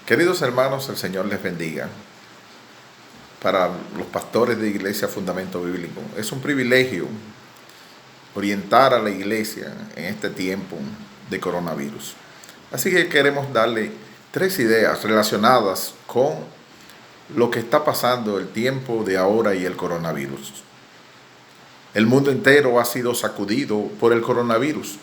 Queridos hermanos, el Señor les bendiga. Para los pastores de Iglesia Fundamento Bíblico, es un privilegio orientar a la iglesia en este tiempo de coronavirus. Así que queremos darle 3 ideas relacionadas con lo que está pasando el tiempo de ahora y el coronavirus. El mundo entero ha sido sacudido por el coronavirus.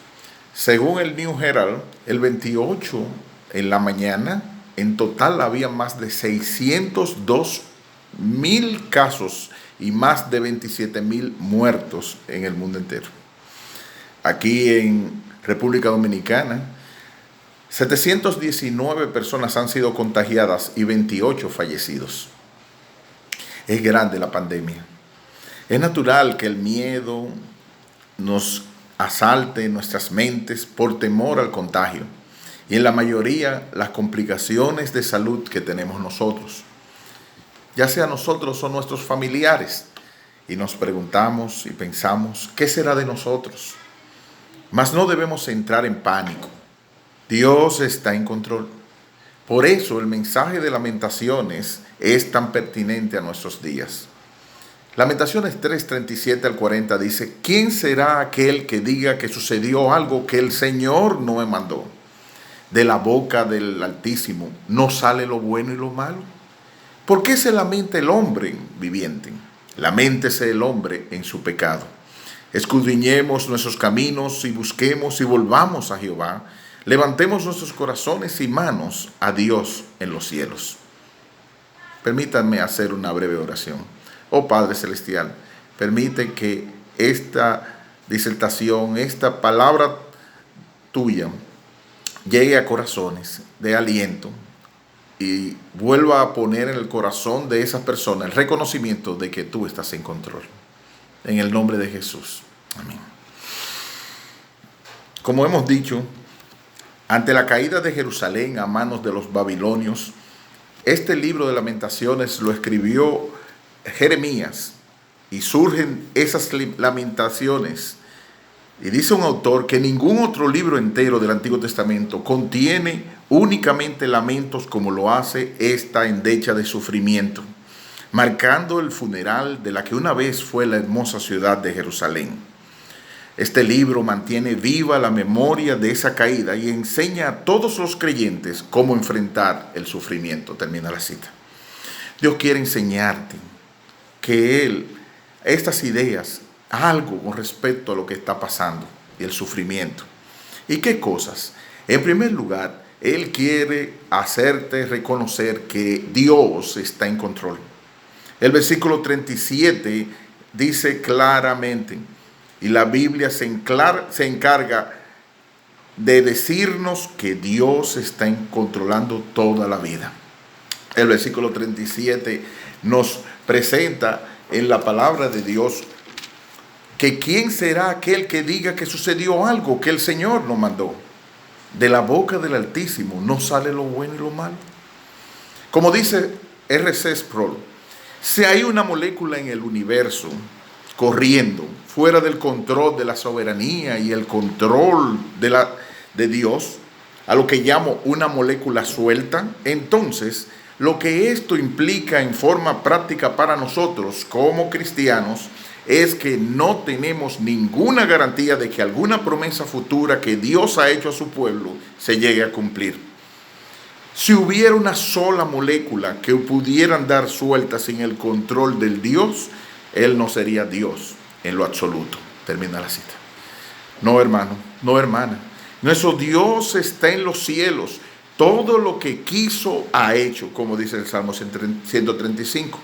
Según el New Herald, el 28 en la mañana, en total había más de 602,000 casos y más de 27,000 muertos en el mundo entero. Aquí en República Dominicana, 719 personas han sido contagiadas y 28 fallecidos. Es grande la pandemia. Es natural que el miedo nos asalte en nuestras mentes por temor al contagio y en la mayoría las complicaciones de salud que tenemos nosotros, ya sea nosotros o nuestros familiares, y nos preguntamos y pensamos, ¿qué será de nosotros? Mas no debemos entrar en pánico. Dios está en control. Por eso el mensaje de Lamentaciones es tan pertinente a nuestros días. Lamentaciones 3:37 al 40 dice: ¿Quién será aquel que diga que sucedió algo que el Señor no me mandó? De la boca del Altísimo no sale lo bueno y lo malo. ¿Por qué se lamenta el hombre viviente? Laméntese el hombre en su pecado. Escudriñemos nuestros caminos y busquemos y volvamos a Jehová. Levantemos nuestros corazones y manos a Dios en los cielos. Permítanme hacer una breve oración. Oh Padre Celestial, permite que esta disertación, esta palabra tuya, llegue a corazones de aliento y vuelva a poner en el corazón de esas personas el reconocimiento de que tú estás en control. En el nombre de Jesús. Amén. Como hemos dicho, ante la caída de Jerusalén a manos de los babilonios, este libro de Lamentaciones lo escribió Jeremías y surgen esas lamentaciones. Y dice un autor que ningún otro libro entero del Antiguo Testamento contiene únicamente lamentos como lo hace esta endecha de sufrimiento, marcando el funeral de la que una vez fue la hermosa ciudad de Jerusalén. Este libro mantiene viva la memoria de esa caída y enseña a todos los creyentes cómo enfrentar el sufrimiento. Termina la cita. Dios quiere enseñarte que estas ideas, algo con respecto a lo que está pasando y el sufrimiento. ¿Y qué cosas? En primer lugar, Él quiere hacerte reconocer que Dios está en control. El versículo 37 dice claramente, y la Biblia se encarga de decirnos que Dios está controlando toda la vida. El versículo 37 nos presenta en la palabra de Dios que quién será aquel que diga que sucedió algo que el Señor nos mandó. De la boca del Altísimo no sale lo bueno y lo malo. Como dice R.C. Sproul, si hay una molécula en el universo corriendo fuera del control de la soberanía y el control de Dios, a lo que llamo una molécula suelta, entonces lo que esto implica en forma práctica para nosotros como cristianos es que no tenemos ninguna garantía de que alguna promesa futura que Dios ha hecho a su pueblo se llegue a cumplir. Si hubiera una sola molécula que pudieran dar suelta sin el control del Dios, Él no sería Dios en lo absoluto. Termina la cita. No, hermano, no, hermana. Nuestro Dios está en los cielos. Todo lo que quiso ha hecho, como dice el Salmo 135.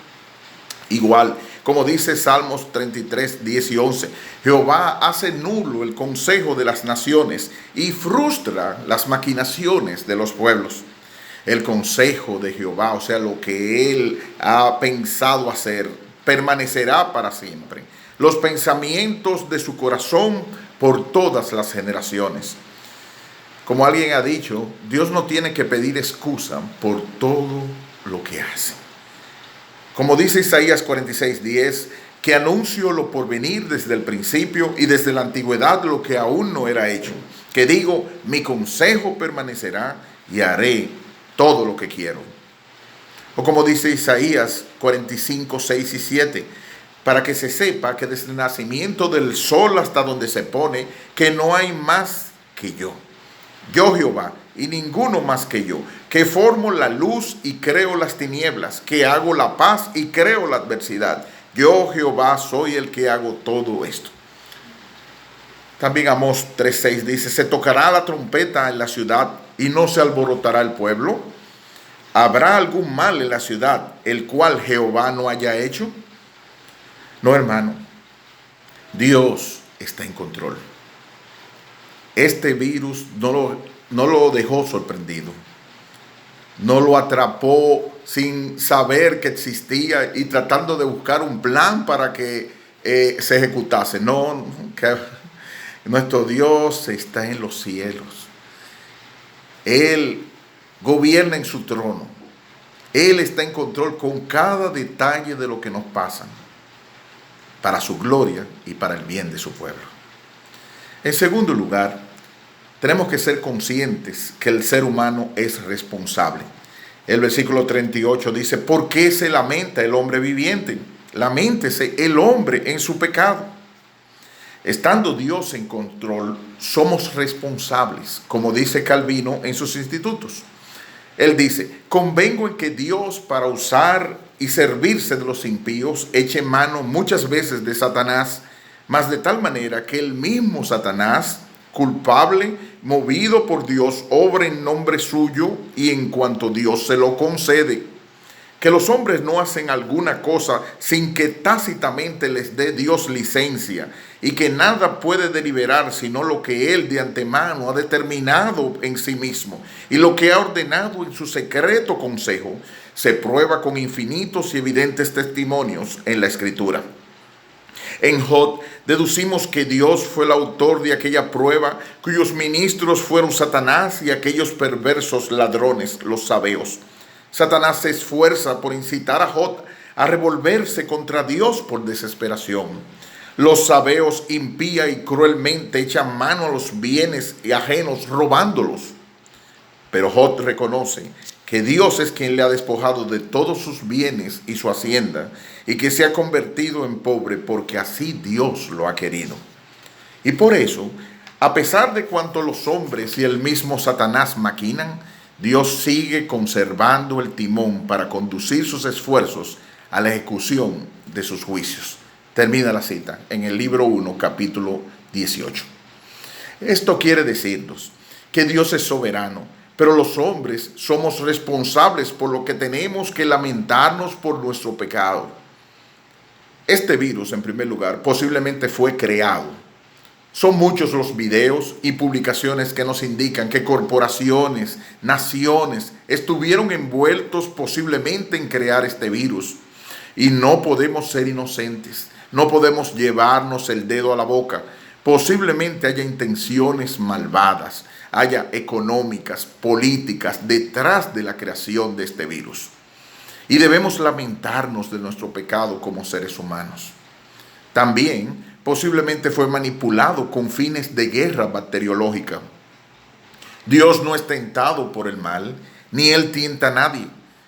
Igual, como dice Salmos 33, 10 y 11, Jehová hace nulo el consejo de las naciones y frustra las maquinaciones de los pueblos. El consejo de Jehová, o sea, lo que Él ha pensado hacer, permanecerá para siempre. Los pensamientos de su corazón por todas las generaciones. Como alguien ha dicho, Dios no tiene que pedir excusa por todo lo que hace. Como dice Isaías 46:10, que anuncio lo por venir desde el principio y desde la antigüedad lo que aún no era hecho. Que digo, mi consejo permanecerá y haré todo lo que quiero. O como dice Isaías 45, 6 y 7, para que se sepa que desde el nacimiento del sol hasta donde se pone, que no hay más que yo. Yo Jehová, y ninguno más que yo, que formo la luz y creo las tinieblas, que hago la paz y creo la adversidad. Yo Jehová soy el que hago todo esto. También Amós 3:6 dice, se tocará la trompeta en la ciudad y no se alborotará el pueblo. ¿Habrá algún mal en la ciudad, el cual Jehová no haya hecho? No, hermano, Dios está en control. Este virus no lo dejó sorprendido. No lo atrapó sin saber que existía y tratando de buscar un plan para que se ejecutase. No, que nuestro Dios está en los cielos. Él gobierna en su trono. Él está en control con cada detalle de lo que nos pasa, para su gloria y para el bien de su pueblo. En segundo lugar, tenemos que ser conscientes que el ser humano es responsable. El versículo 38 dice, ¿por qué se lamenta el hombre viviente? Laméntese el hombre en su pecado. Estando Dios en control, somos responsables, como dice Calvino en sus institutos. Él dice, convengo en que Dios, para usar y servirse de los impíos, eche mano muchas veces de Satanás, mas de tal manera que el mismo Satanás, culpable, movido por Dios, obra en nombre suyo y en cuanto Dios se lo concede. Que los hombres no hacen alguna cosa sin que tácitamente les dé Dios licencia, y que nada puede deliberar sino lo que Él de antemano ha determinado en sí mismo, y lo que ha ordenado en su secreto consejo, se prueba con infinitos y evidentes testimonios en la Escritura. En Job deducimos que Dios fue el autor de aquella prueba, cuyos ministros fueron Satanás y aquellos perversos ladrones, los sabeos. Satanás se esfuerza por incitar a Job a revolverse contra Dios por desesperación. Los sabeos impía y cruelmente echan mano a los bienes ajenos, robándolos. Pero Job reconoce que Dios es quien le ha despojado de todos sus bienes y su hacienda, y que se ha convertido en pobre porque así Dios lo ha querido. Y por eso, a pesar de cuanto los hombres y el mismo Satanás maquinan, Dios sigue conservando el timón para conducir sus esfuerzos a la ejecución de sus juicios. Termina la cita en el libro 1, capítulo 18. Esto quiere decirnos que Dios es soberano, pero los hombres somos responsables por lo que tenemos que lamentarnos por nuestro pecado. Este virus, en primer lugar, posiblemente fue creado. Son muchos los videos y publicaciones que nos indican que corporaciones, naciones, estuvieron envueltos posiblemente en crear este virus. Y no podemos ser inocentes, no podemos llevarnos el dedo a la boca. Posiblemente haya intenciones malvadas, haya económicas, políticas detrás de la creación de este virus. Y debemos lamentarnos de nuestro pecado como seres humanos. También posiblemente fue manipulado con fines de guerra bacteriológica. Dios no es tentado por el mal, ni Él tienta a nadie,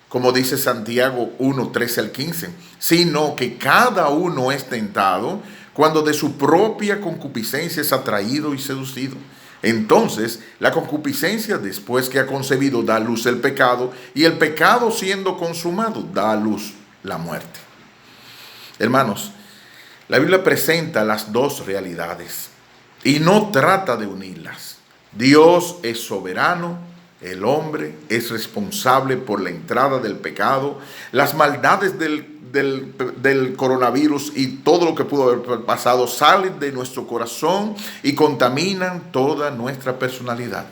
como dice Santiago 1, 13 al 15, sino que cada uno es tentado cuando de su propia concupiscencia es atraído y seducido. Entonces, la concupiscencia, después que ha concebido, da a luz el pecado, y el pecado, siendo consumado, da a luz la muerte. Hermanos, la Biblia presenta las dos realidades y no trata de unirlas. Dios es soberano, el hombre es responsable por la entrada del pecado, las maldades del coronavirus y todo lo que pudo haber pasado salen de nuestro corazón y contaminan toda nuestra personalidad.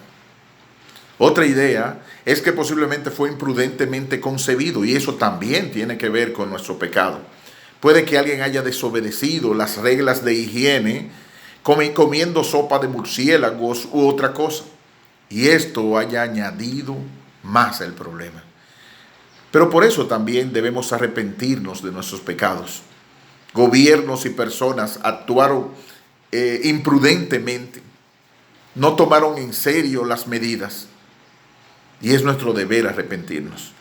Otra idea es que posiblemente fue imprudentemente concebido, y eso también tiene que ver con nuestro pecado. Puede que alguien haya desobedecido las reglas de higiene, comiendo sopa de murciélagos u otra cosa, y esto haya añadido más el problema. Pero por eso también debemos arrepentirnos de nuestros pecados. Gobiernos y personas actuaron imprudentemente, no tomaron en serio las medidas. Y es nuestro deber arrepentirnos.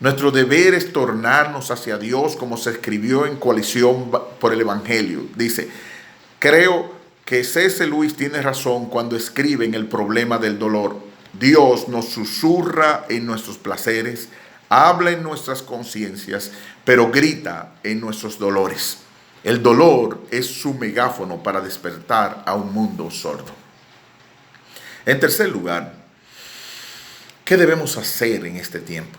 Nuestro deber es tornarnos hacia Dios, como se escribió en Coalición por el Evangelio. Dice: creo que C.S. Lewis tiene razón cuando escribe en El problema del dolor. Dios nos susurra en nuestros placeres, habla en nuestras conciencias, pero grita en nuestros dolores. El dolor es su megáfono para despertar a un mundo sordo. En tercer lugar, ¿qué debemos hacer en este tiempo?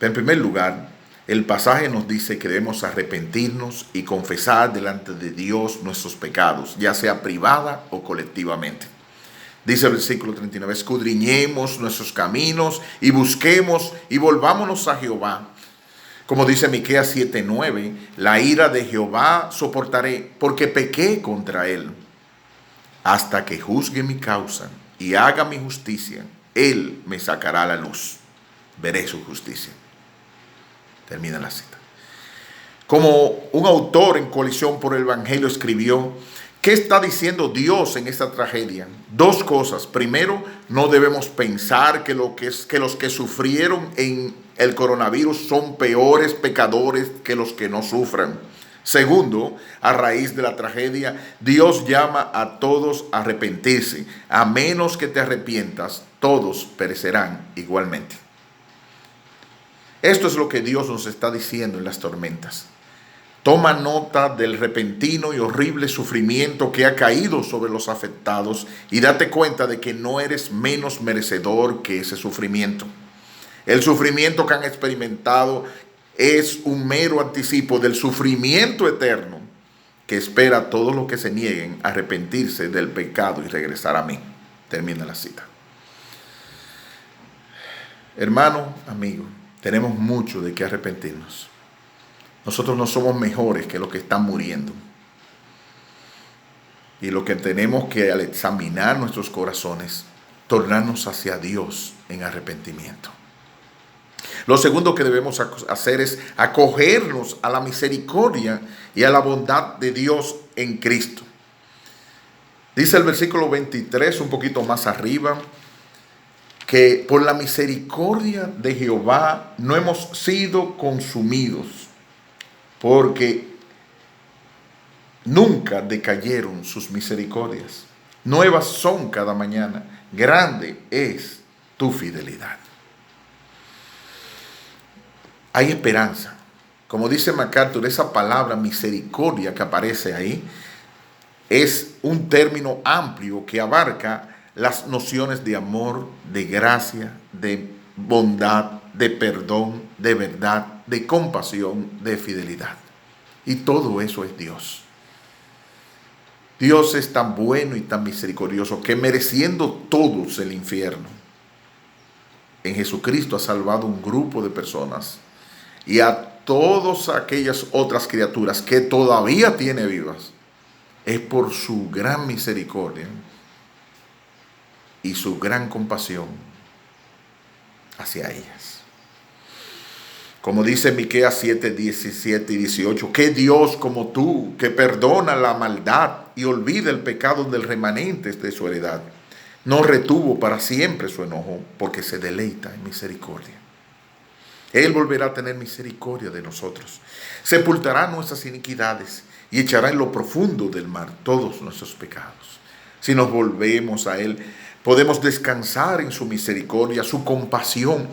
En primer lugar, el pasaje nos dice que debemos arrepentirnos y confesar delante de Dios nuestros pecados, ya sea privada o colectivamente. Dice el versículo 39, escudriñemos nuestros caminos y busquemos y volvámonos a Jehová. Como dice Miqueas 7:9, la ira de Jehová soportaré, porque pequé contra él. Hasta que juzgue mi causa y haga mi justicia, él me sacará a la luz. Veré su justicia. Termina la cita. Como un autor en Coalición por el Evangelio escribió, ¿qué está diciendo Dios en esta tragedia? Dos cosas. Primero, no debemos pensar que los que sufrieron en el coronavirus son peores pecadores que los que no sufran. Segundo, a raíz de la tragedia, Dios llama a todos a arrepentirse. A menos que te arrepientas, todos perecerán igualmente. Esto es lo que Dios nos está diciendo en las tormentas. Toma nota del repentino y horrible sufrimiento que ha caído sobre los afectados y date cuenta de que no eres menos merecedor que ese sufrimiento. El sufrimiento que han experimentado es un mero anticipo del sufrimiento eterno que espera a todos los que se nieguen a arrepentirse del pecado y regresar a mí. Termina la cita. Hermano, amigo, tenemos mucho de qué arrepentirnos. Nosotros no somos mejores que los que están muriendo. Y lo que tenemos que, al examinar nuestros corazones, tornarnos hacia Dios en arrepentimiento. Lo segundo que debemos hacer es acogernos a la misericordia y a la bondad de Dios en Cristo. Dice el versículo 23, un poquito más arriba, que por la misericordia de Jehová no hemos sido consumidos, porque nunca decayeron sus misericordias. Nuevas son cada mañana, grande es tu fidelidad. Hay esperanza. Como dice MacArthur, esa palabra misericordia que aparece ahí es un término amplio que abarca las nociones de amor, de gracia, de bondad, de perdón, de verdad, de compasión, de fidelidad. Y todo eso es Dios. Dios es tan bueno y tan misericordioso que, mereciendo todos el infierno, en Jesucristo ha salvado un grupo de personas y a todas aquellas otras criaturas que todavía tiene vivas. Es por su gran misericordia y su gran compasión hacia ellas. Como dice Miqueas 7, 17 y 18, ¿qué Dios como tú, que perdona la maldad y olvida el pecado del remanente de su heredad? No retuvo para siempre su enojo, porque se deleita en misericordia. Él volverá a tener misericordia de nosotros. Sepultará nuestras iniquidades y echará en lo profundo del mar todos nuestros pecados. Si nos volvemos a Él, podemos descansar en su misericordia, su compasión,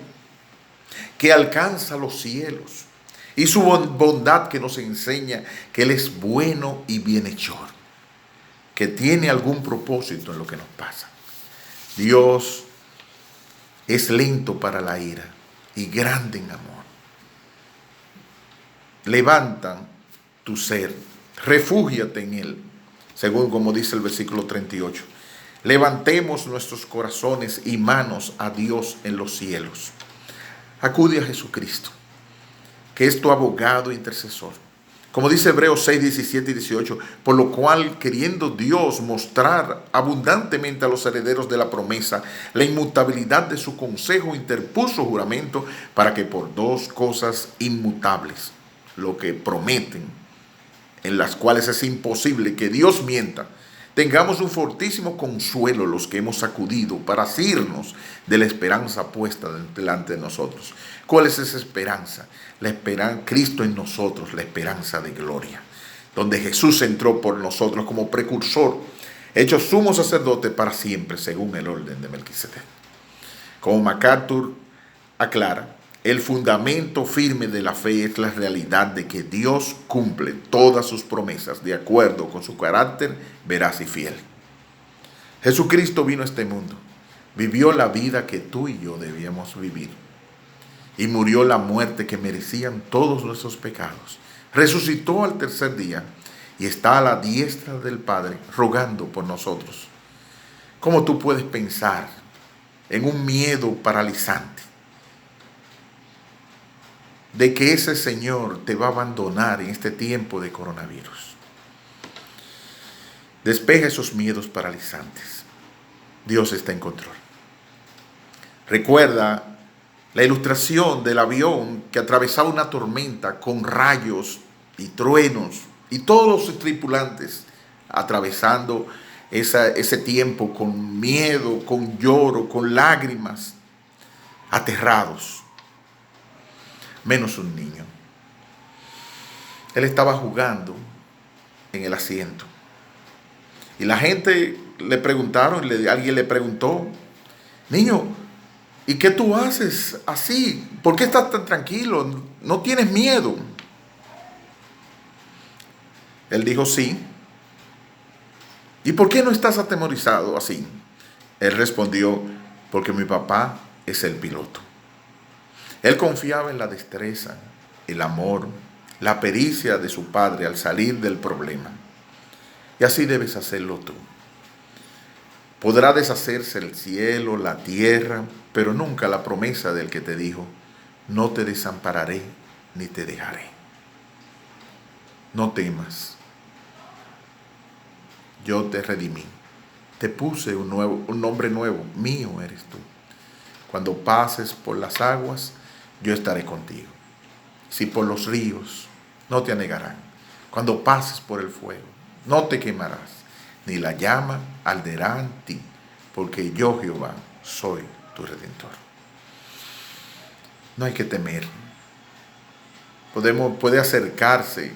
que alcanza los cielos, y su bondad que nos enseña que Él es bueno y bienhechor, que tiene algún propósito en lo que nos pasa. Dios es lento para la ira y grande en amor. Levanta tu ser, refúgiate en Él, según como dice el versículo 38. Levantemos nuestros corazones y manos a Dios en los cielos. Acude a Jesucristo, que es tu abogado e intercesor. Como dice Hebreos 6, 17 y 18, por lo cual, queriendo Dios mostrar abundantemente a los herederos de la promesa la inmutabilidad de su consejo, interpuso juramento para que por dos cosas inmutables, lo que prometen, en las cuales es imposible que Dios mienta, tengamos un fortísimo consuelo los que hemos acudido para asirnos de la esperanza puesta delante de nosotros. ¿Cuál es esa esperanza? La esperanza, Cristo en nosotros, la esperanza de gloria, donde Jesús entró por nosotros como precursor, hecho sumo sacerdote para siempre, según el orden de Melquisedec. Como MacArthur aclara, el fundamento firme de la fe es la realidad de que Dios cumple todas sus promesas de acuerdo con su carácter veraz y fiel. Jesucristo vino a este mundo, vivió la vida que tú y yo debíamos vivir y murió la muerte que merecían todos nuestros pecados. Resucitó al tercer día y está a la diestra del Padre rogando por nosotros. ¿Cómo tú puedes pensar en un miedo paralizante de que ese Señor te va a abandonar en este tiempo de coronavirus? Despeja esos miedos paralizantes. Dios está en control. Recuerda la ilustración del avión que atravesaba una tormenta con rayos y truenos y todos los tripulantes atravesando ese tiempo con miedo, con lloro, con lágrimas, aterrados, menos un niño. Él estaba jugando en el asiento y la gente le preguntaron, alguien le preguntó: niño, ¿y qué tú haces así? ¿Por qué estás tan tranquilo? ¿No tienes miedo? Él dijo: sí. ¿Y por qué no estás atemorizado así? Él respondió: porque mi papá es el piloto. Él confiaba en la destreza, el amor, la pericia de su padre al salir del problema. Y así debes hacerlo tú. Podrá deshacerse el cielo, la tierra, pero nunca la promesa del que te dijo: no te desampararé ni te dejaré. No temas. Yo te redimí. Te puse un nombre nuevo. Mío eres tú. Cuando pases por las aguas, yo estaré contigo. Si por los ríos, no te anegarán. Cuando pases por el fuego, no te quemarás, ni la llama arderá en ti, porque yo, Jehová, soy tu Redentor. No hay que temer. Puede acercarse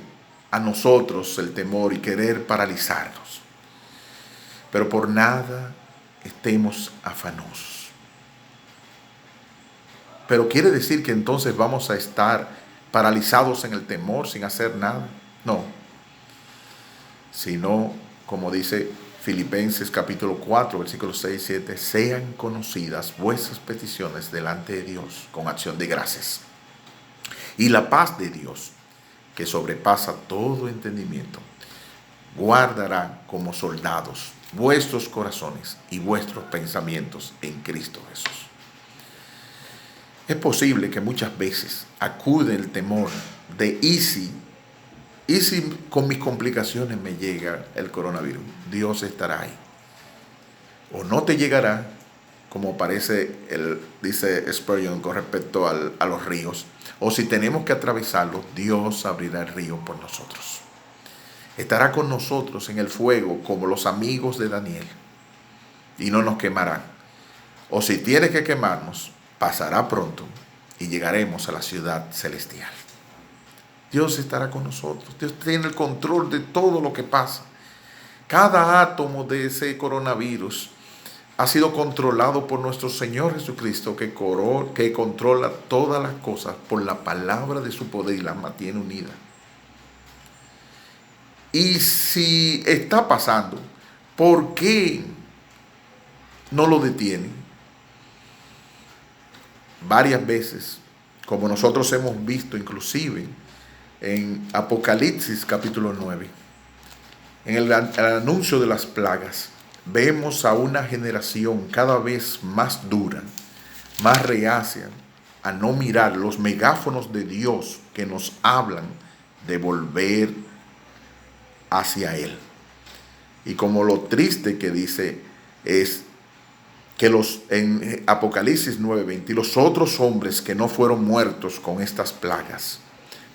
a nosotros el temor y querer paralizarnos, pero por nada estemos afanosos. Pero ¿quiere decir que entonces vamos a estar paralizados en el temor sin hacer nada? No. Sino, como dice Filipenses capítulo 4, versículos 6 y 7, sean conocidas vuestras peticiones delante de Dios con acción de gracias. Y la paz de Dios, que sobrepasa todo entendimiento, guardará como soldados vuestros corazones y vuestros pensamientos en Cristo Jesús. Es posible que muchas veces acude el temor de ¿y si con mis complicaciones me llega el coronavirus? Dios estará ahí. O no te llegará, como dice Spurgeon con respecto a los ríos. O si tenemos que atravesarlos, Dios abrirá el río por nosotros. Estará con nosotros en el fuego como los amigos de Daniel y no nos quemarán. O si tiene que quemarnos, pasará pronto y llegaremos a la ciudad celestial. Dios estará con nosotros. Dios tiene el control de todo lo que pasa. Cada átomo de ese coronavirus ha sido controlado por nuestro Señor Jesucristo, que controla todas las cosas por la palabra de su poder y las mantiene unidas. Y si está pasando, ¿por qué no lo detiene? Varias veces, como nosotros hemos visto inclusive en Apocalipsis capítulo 9, en el anuncio de las plagas, vemos a una generación cada vez más dura, más reacia a no mirar los megáfonos de Dios que nos hablan de volver hacia Él. Y como lo triste que dice es que en Apocalipsis 9:20, y los otros hombres que no fueron muertos con estas plagas,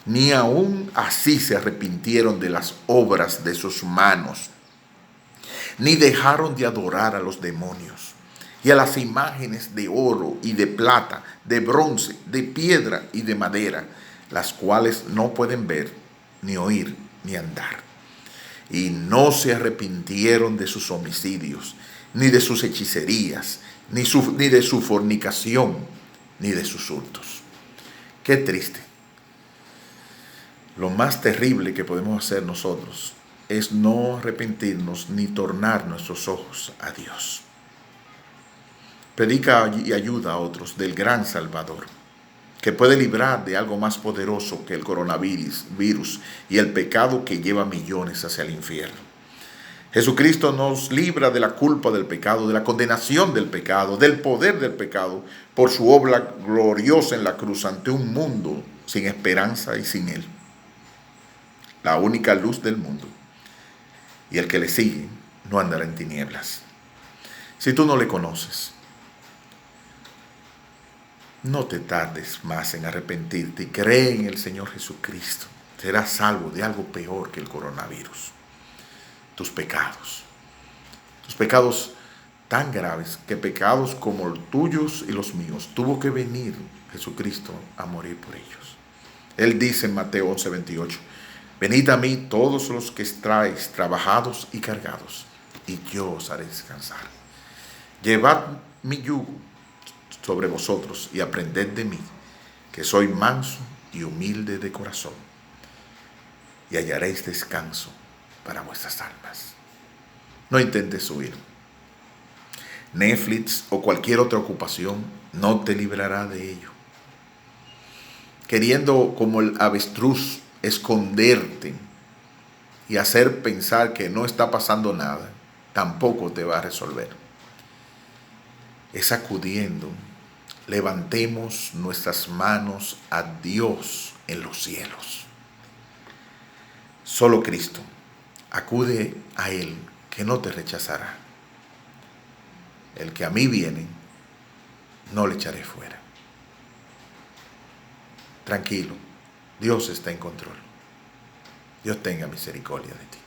ni aún así se arrepintieron de las obras de sus manos, ni dejaron de adorar a los demonios y a las imágenes de oro y de plata, de bronce, de piedra y de madera, las cuales no pueden ver, ni oír, ni andar. Y no se arrepintieron de sus homicidios, ni de sus hechicerías, ni de su fornicación, ni de sus hurtos. Qué triste. Lo más terrible que podemos hacer nosotros es no arrepentirnos ni tornar nuestros ojos a Dios. Predica y ayuda a otros del gran Salvador, que puede librar de algo más poderoso que el coronavirus y el pecado que lleva millones hacia el infierno. Jesucristo nos libra de la culpa del pecado, de la condenación del pecado, del poder del pecado, por su obra gloriosa en la cruz ante un mundo sin esperanza y sin Él. La única luz del mundo. Y el que le sigue no andará en tinieblas. Si tú no le conoces, no te tardes más en arrepentirte y cree en el Señor Jesucristo. Serás salvo de algo peor que el coronavirus. Tus pecados tan graves, que pecados como los tuyos y los míos, tuvo que venir Jesucristo a morir por ellos. Él dice en Mateo 11:28, venid a mí todos los que estáis trabajados y cargados, y yo os haré descansar. Llevad mi yugo sobre vosotros y aprended de mí, que soy manso y humilde de corazón, y hallaréis descanso para vuestras almas. No intentes huir. Netflix o cualquier otra ocupación no te librará de ello. Queriendo como el avestruz esconderte y hacer pensar que no está pasando nada, tampoco te va a resolver. Es acudiendo, levantemos nuestras manos a Dios en los cielos. Solo Cristo. Acude a Él, que no te rechazará. El que a mí viene, no le echaré fuera. Tranquilo, Dios está en control. Dios tenga misericordia de ti.